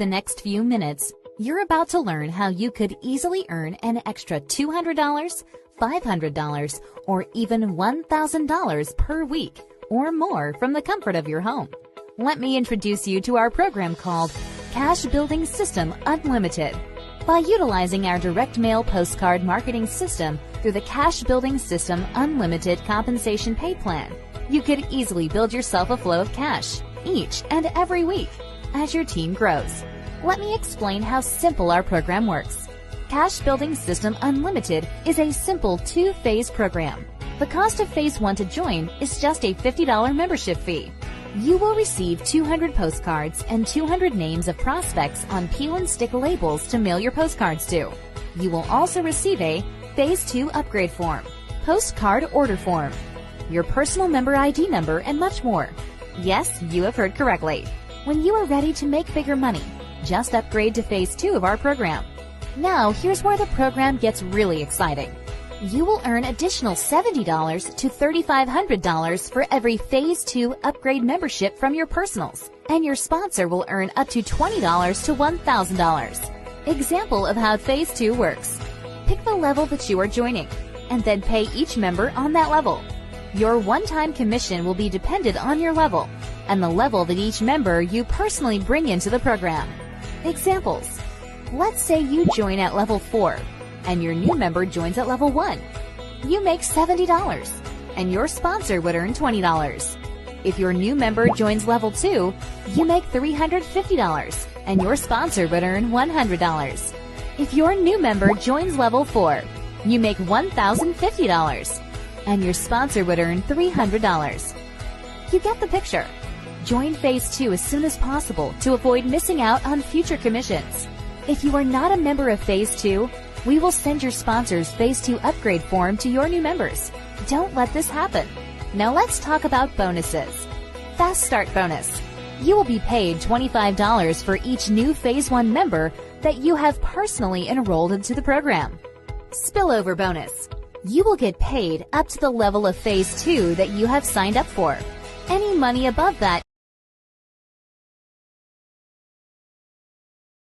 the next few minutes, you're about to learn how you could easily earn an extra $200, $500, or even $1,000 per week or more from the comfort of your home. Let me introduce you to our program called Cash Building System Unlimited. By utilizing our direct mail postcard marketing system through the Cash Building System Unlimited Compensation Pay Plan, you could easily build yourself a flow of cash each and every week as your team grows. Let me explain how simple our program works. Cash Building System Unlimited is a simple two-phase program. The cost of Phase 1 to join is just a $50 membership fee. You will receive 200 postcards and 200 names of prospects on peel and stick labels to mail your postcards to. You will also receive a Phase 2 upgrade form, postcard order form, your personal member ID number, and much more. Yes, you have heard correctly. When you are ready to make bigger money, just upgrade to Phase 2 of our program. Now, here's where the program gets really exciting. You will earn additional $70 to $3,500 for every Phase 2 upgrade membership from your personals, and your sponsor will earn up to $20 to $1,000. Example of how Phase 2 works. Pick the level that you are joining, and then pay each member on that level. Your one-time commission will be dependent on your level, and the level that each member you personally bring into the program. Examples. Let's say you join at level 4, and your new member joins at level 1. You make $70, and your sponsor would earn $20. If your new member joins level 2, you make $350, and your sponsor would earn $100. If your new member joins level 4, you make $1,050, and your sponsor would earn $300. You get the picture. Join Phase 2 as soon as possible to avoid missing out on future commissions. If you are not a member of Phase 2, we will send your sponsor's Phase 2 upgrade form to your new members. Don't let this happen. Now let's talk about bonuses. Fast Start Bonus. You will be paid $25 for each new Phase 1 member that you have personally enrolled into the program. Spillover Bonus. You will get paid up to the level of Phase 2 that you have signed up for. Any money above that